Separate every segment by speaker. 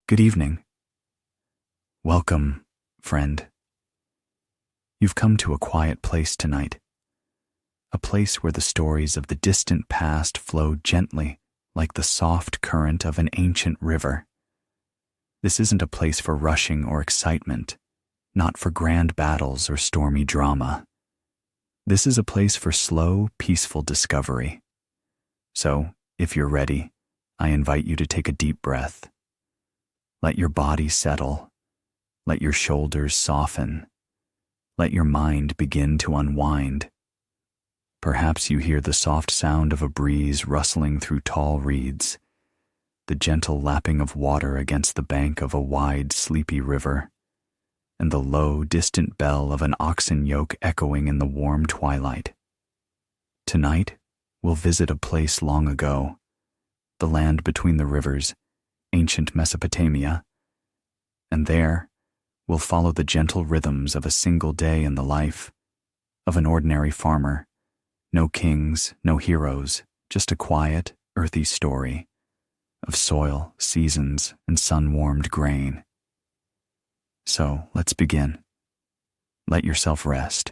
Speaker 1: Good evening. Welcome, friend. You've come to a quiet place tonight, a place where the stories of the distant past flow gently like the soft current of an ancient river. This isn't a place for rushing or excitement, not for grand battles or stormy drama. This is a place for slow, peaceful discovery. So, if you're ready, I invite you to take a deep breath. Let your body settle. Let your shoulders soften. Let your mind begin to unwind. Perhaps you hear the soft sound of a breeze rustling through tall reeds, the gentle lapping of water against the bank of a wide, sleepy river, and the low, distant bell of an oxen yoke echoing in the warm twilight. Tonight, we'll visit a place long ago, the land between the rivers, Ancient Mesopotamia, and there we'll follow the gentle rhythms of a single day in the life of an ordinary farmer. No kings, no heroes, just a quiet, earthy story of soil, seasons, and sun-warmed grain. So let's begin. Let yourself rest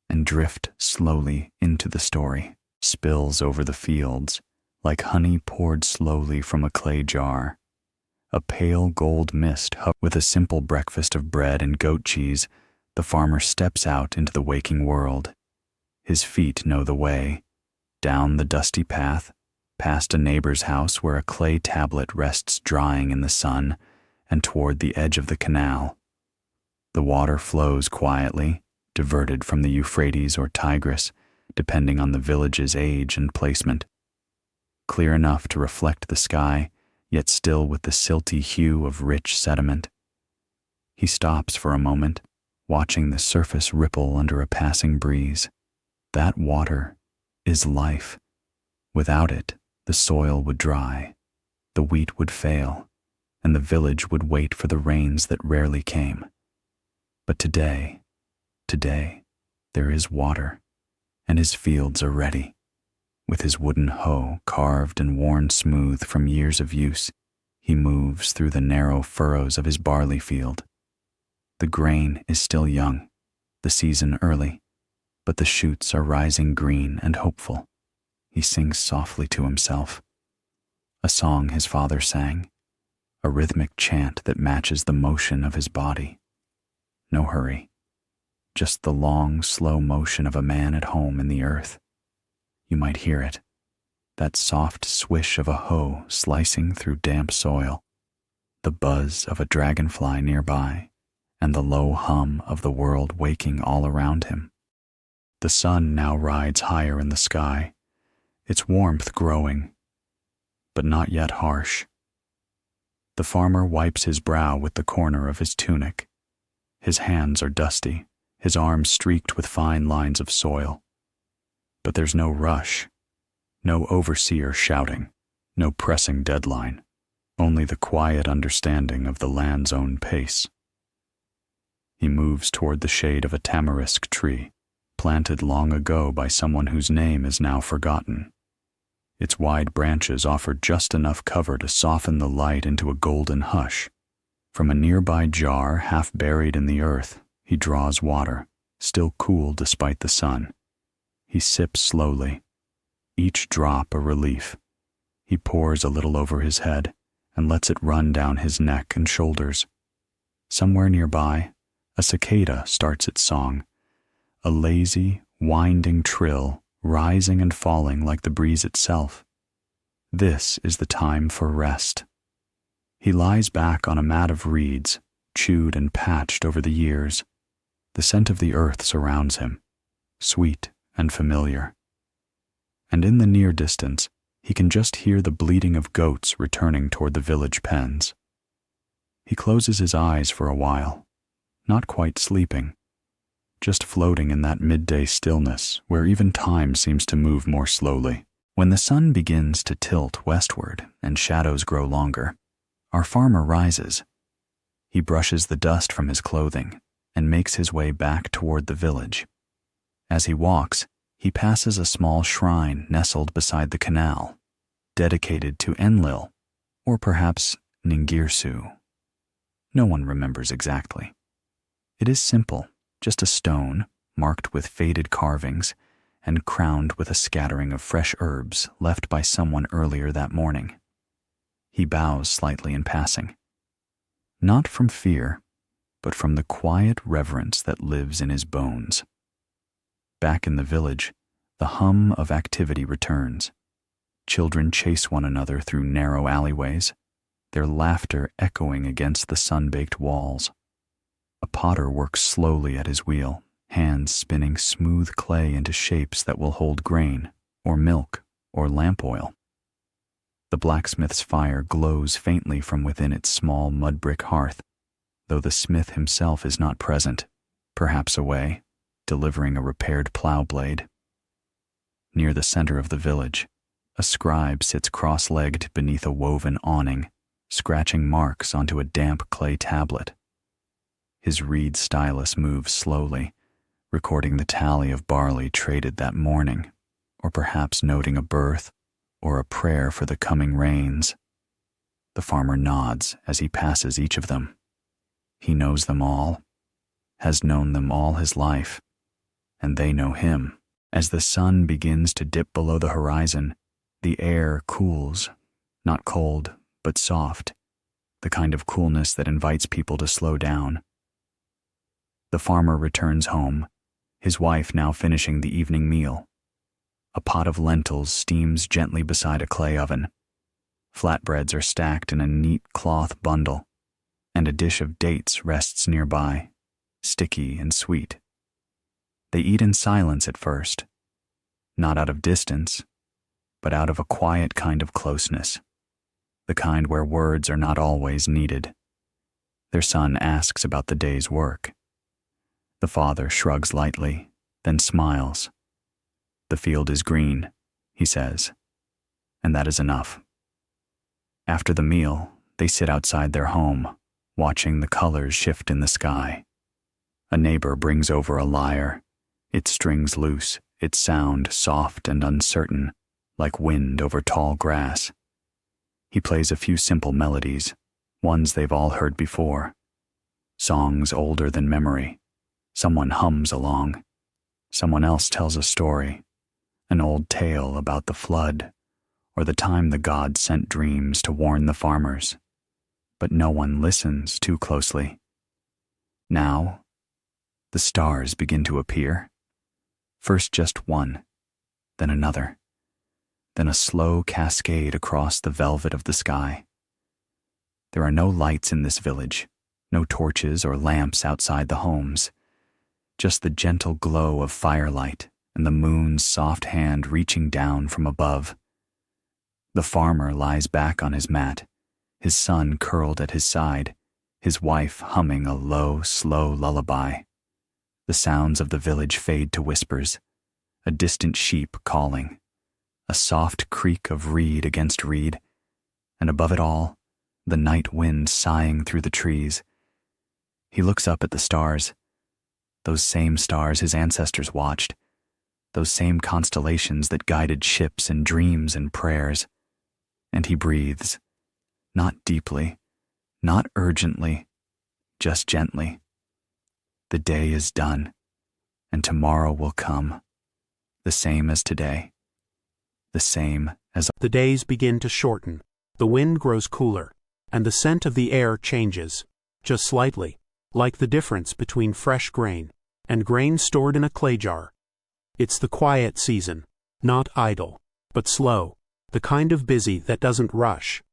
Speaker 1: and drift slowly into the story. Spills over the fields like honey poured slowly from a clay jar. A pale gold mist with a simple breakfast of bread and goat cheese, the farmer steps out into the waking world. His feet know the way, down the dusty path, past a neighbor's house where a clay tablet rests drying in the sun, and toward the edge of the canal. The water flows quietly, diverted from the Euphrates or Tigris, depending on the village's age and placement. Clear enough to reflect the sky, yet still with the silty hue of rich sediment. He stops for a moment, watching the surface ripple under a passing breeze. That water is life. Without it, the soil would dry, the wheat would fail, and the village would wait for the rains that rarely came. But today, there is water, and his fields are ready. With his wooden hoe carved and worn smooth from years of use, he moves through the narrow furrows of his barley field. The grain is still young, the season early, but the shoots are rising green and hopeful. He sings softly to himself. A song his father sang, a rhythmic chant that matches the motion of his body. No hurry, just the long, slow motion of a man at home in the earth. You might hear it, that soft swish of a hoe slicing through damp soil, the buzz of a dragonfly nearby, and the low hum of the world waking all around him. The sun now rides higher in the sky, its warmth growing, but not yet harsh. The farmer wipes his brow with the corner of his tunic. His hands are dusty, his arms streaked with fine lines of soil. But there's no rush, no overseer shouting, no pressing deadline, only the quiet understanding of the land's own pace. He moves toward the shade of a tamarisk tree, planted long ago by someone whose name is now forgotten. Its wide branches offer just enough cover to soften the light into a golden hush. From a nearby jar half buried in the earth, he draws water, still cool despite the sun. He sips slowly, each drop a relief. He pours a little over his head and lets it run down his neck and shoulders. Somewhere nearby, a cicada starts its song, a lazy, winding trill rising and falling like the breeze itself. This is the time for rest. He lies back on a mat of reeds, chewed and patched over the years. The scent of the earth surrounds him, sweet and familiar. And in the near distance, he can just hear the bleating of goats returning toward the village pens. He closes his eyes for a while, not quite sleeping, just floating in that midday stillness where even time seems to move more slowly. When the sun begins to tilt westward and shadows grow longer, our farmer rises. He brushes the dust from his clothing and makes his way back toward the village. As he walks, he passes a small shrine nestled beside the canal, dedicated to Enlil, or perhaps Ningirsu. No one remembers exactly. It is simple, just a stone marked with faded carvings and crowned with a scattering of fresh herbs left by someone earlier that morning. He bows slightly in passing. Not from fear, but from the quiet reverence that lives in his bones. Back in the village, the hum of activity returns. Children chase one another through narrow alleyways, their laughter echoing against the sun-baked walls. A potter works slowly at his wheel, hands spinning smooth clay into shapes that will hold grain, or milk, or lamp oil. The blacksmith's fire glows faintly from within its small mud-brick hearth, though the smith himself is not present, perhaps away, delivering a repaired plow blade. Near the center of the village, a scribe sits cross-legged beneath a woven awning, scratching marks onto a damp clay tablet. His reed stylus moves slowly, recording the tally of barley traded that morning, or perhaps noting a birth or a prayer for the coming rains. The farmer nods as he passes each of them. He knows them all, has known them all his life, and they know him. As the sun begins to dip below the horizon, the air cools, not cold, but soft, the kind of coolness that invites people to slow down. The farmer returns home, his wife now finishing the evening meal. A pot of lentils steams gently beside a clay oven. Flatbreads are stacked in a neat cloth bundle, and a dish of dates rests nearby, sticky and sweet. They eat in silence at first, not out of distance, but out of a quiet kind of closeness, the kind where words are not always needed. Their son asks about the day's work. The father shrugs lightly, then smiles. The field is green, he says, and that is enough. After the meal, they sit outside their home, watching the colors shift in the sky. A neighbor brings over a lyre, its strings loose, its sound soft and uncertain, like wind over tall grass. He plays a few simple melodies, ones they've all heard before. Songs older than memory. Someone hums along. Someone else tells a story, an old tale about the flood, or the time the gods sent dreams to warn the farmers. But no one listens too closely. Now, the stars begin to appear. First just one, then another, then a slow cascade across the velvet of the sky. There are no lights in this village, no torches or lamps outside the homes, just the gentle glow of firelight and the moon's soft hand reaching down from above. The farmer lies back on his mat, his son curled at his side, his wife humming a low, slow lullaby. The sounds of the village fade to whispers, a distant sheep calling, a soft creak of reed against reed, and above it all, the night wind sighing through the trees. He looks up at the stars, those same stars his ancestors watched, those same constellations that guided ships in dreams and prayers, and he breathes, not deeply, not urgently, just gently. The day is done, and tomorrow will come, the same as today, the same as...
Speaker 2: The days begin to shorten, the wind grows cooler, and the scent of the air changes, just slightly, like the difference between fresh grain and grain stored in a clay jar. It's the quiet season, not idle, but slow, the kind of busy that doesn't rush.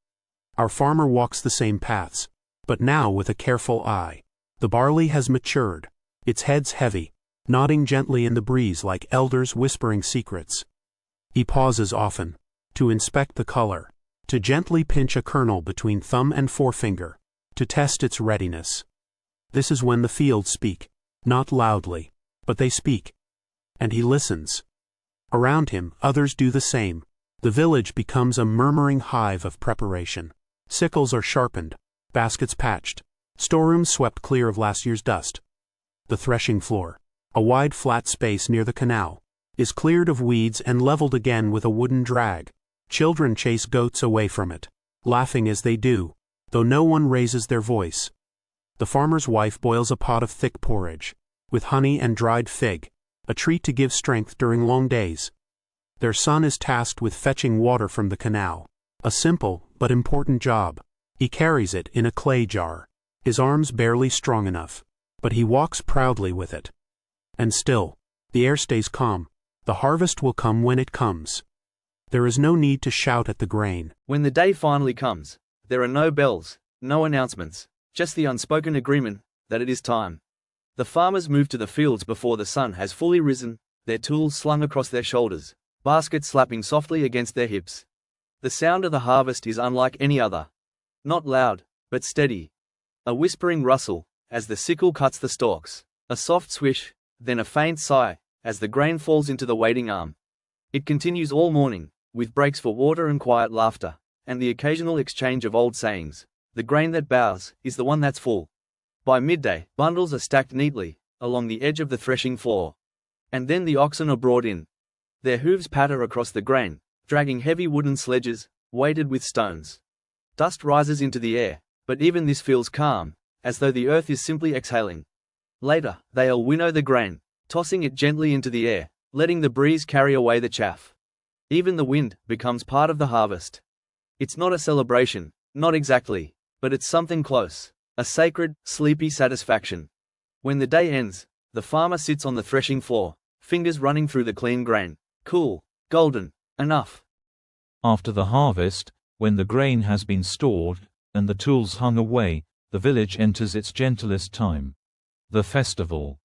Speaker 2: Our farmer walks the same paths, but now with a careful eye. The barley has matured, its head's heavy, nodding gently in the breeze like elders whispering secrets. He pauses often, to inspect the color, to gently pinch a kernel between thumb and forefinger, to test its readiness. This is when the fields speak, not loudly, but they speak. And he listens. Around him, others do the same. The village becomes a murmuring hive of preparation. Sickles are sharpened, baskets patched, storerooms swept clear of last year's dust. The threshing floor, a wide flat space near the canal, is cleared of weeds and leveled again with a wooden drag. Children chase goats away from it, laughing as they do, though no one raises their voice. The farmer's wife boils a pot of thick porridge, with honey and dried fig, a treat to give strength during long days. Their son is tasked with fetching water from the canal, a simple but important job. He carries it in a clay jar, his arms barely strong enough, but he walks proudly with it. And still, the air stays calm. The harvest will come when it comes. There is no need to shout at the grain.
Speaker 3: When the day finally comes, there are no bells, no announcements, just the unspoken agreement that it is time. The farmers move to the fields before the sun has fully risen, their tools slung across their shoulders, baskets slapping softly against their hips. The sound of the harvest is unlike any other. Not loud, but steady. A whispering rustle, as the sickle cuts the stalks, a soft swish, then a faint sigh, as the grain falls into the waiting arm. It continues all morning, with breaks for water and quiet laughter, and the occasional exchange of old sayings. The grain that bows is the one that's full. By midday, bundles are stacked neatly, along the edge of the threshing floor. And then the oxen are brought in. Their hooves patter across the grain, dragging heavy wooden sledges, weighted with stones. Dust rises into the air, but even this feels calm, as though the earth is simply exhaling. Later, they'll winnow the grain, tossing it gently into the air, letting the breeze carry away the chaff. Even the wind becomes part of the harvest. It's not a celebration, not exactly, but it's something close, a sacred, sleepy satisfaction. When the day ends, the farmer sits on the threshing floor, fingers running through the clean grain, cool, golden, enough.
Speaker 4: After the harvest, when the grain has been stored, and the tools hung away, the village enters its gentlest time. The festival.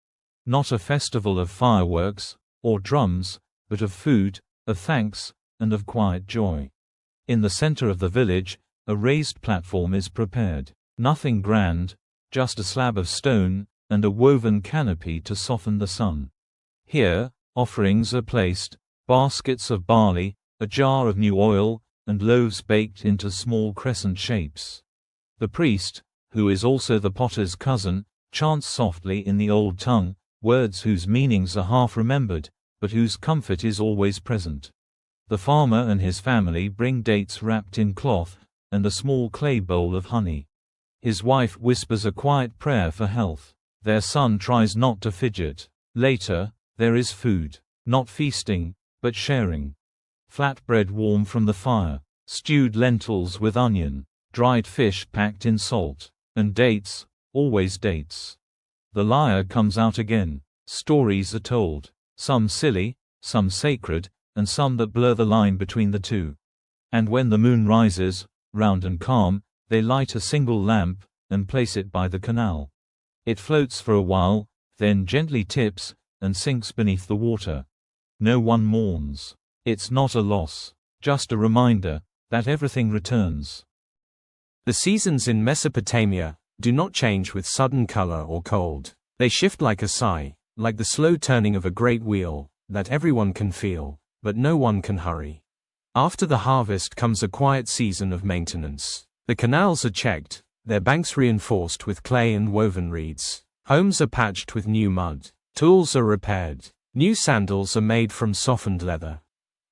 Speaker 4: Not a festival of fireworks, or drums, but of food, of thanks, and of quiet joy. In the center of the village, a raised platform is prepared. Nothing grand, just a slab of stone, and a woven canopy to soften the sun. Here, offerings are placed, baskets of barley, a jar of new oil, and loaves baked into small crescent shapes. The priest, who is also the potter's cousin, chants softly in the old tongue, words whose meanings are half remembered, but whose comfort is always present. The farmer and his family bring dates wrapped in cloth, and a small clay bowl of honey. His wife whispers a quiet prayer for health. Their son tries not to fidget. Later, there is food. Not feasting, but sharing. Flatbread warm from the fire, stewed lentils with onion, dried fish packed in salt, and dates, always dates. The lyre comes out again. Stories are told, some silly, some sacred, and some that blur the line between the two. And when the moon rises, round and calm, they light a single lamp, and place it by the canal. It floats for a while, then gently tips, and sinks beneath the water. No one mourns. It's not a loss, just a reminder that everything returns.
Speaker 5: The seasons in Mesopotamia do not change with sudden color or cold. They shift like a sigh, like the slow turning of a great wheel, that everyone can feel, but no one can hurry. After the harvest comes a quiet season of maintenance. The canals are checked, their banks reinforced with clay and woven reeds. Homes are patched with new mud. Tools are repaired. New sandals are made from softened leather.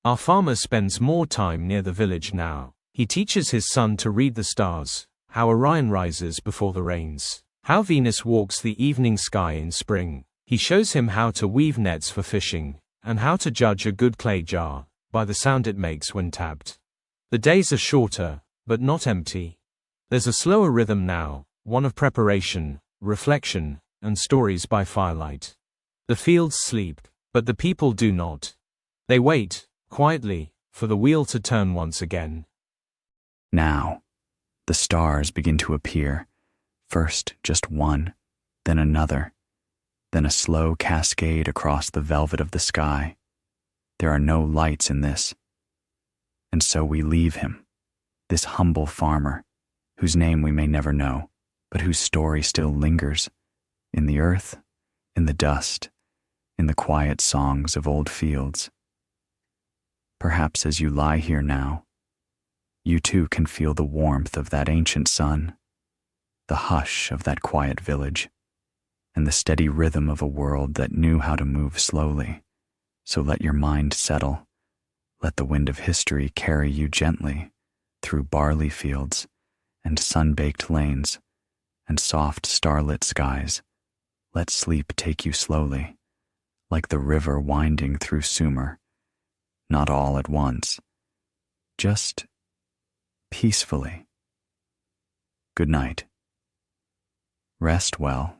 Speaker 5: Our farmer spends more time near the village now. He teaches his son to read the stars, how Orion rises before the rains, how Venus walks the evening sky in spring. He shows him how to weave nets for fishing, and how to judge a good clay jar by the sound it makes when tapped. The days are shorter, but not empty. There's a slower rhythm now, one of preparation, reflection, and stories by firelight. The fields sleep, but the people do not. They wait, quietly, for the wheel to turn once again.
Speaker 1: Now, the stars begin to appear, first just one, then another, then a slow cascade across the velvet of the sky. There are no lights in this. And so we leave him, this humble farmer, whose name we may never know, but whose story still lingers, in the earth, in the dust, in the quiet songs of old fields. Perhaps as you lie here now, you too can feel the warmth of that ancient sun, the hush of that quiet village, and the steady rhythm of a world that knew how to move slowly. So let your mind settle. Let the wind of history carry you gently through barley fields and sun-baked lanes, and soft starlit skies. Let sleep take you slowly, like the river winding through Sumer, not all at once, just peacefully. Good night. Rest well,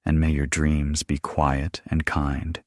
Speaker 1: and may your dreams be quiet and kind.